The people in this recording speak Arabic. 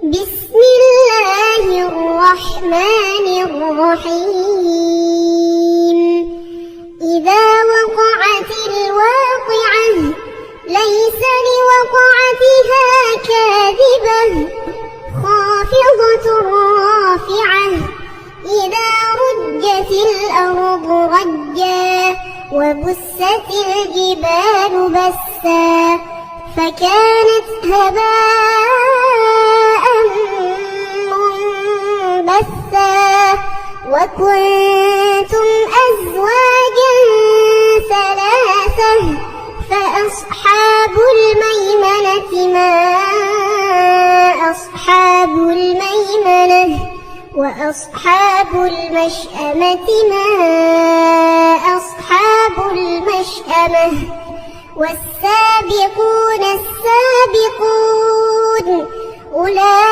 بسم الله الرحمن الرحيم. إذا وقعت الواقعة ليس لوقعتها كاذبة خافضة رافعة. إذا رجت الأرض رجا وبست الجبال بسا فكانت هباء منبثا. وكنتم أزواجا ثلاثة فأصحاب الميمنة ما أصحاب الميمنة وأصحاب المشأمة ما أصحاب المشأمة. والسابقون السابقون أولئك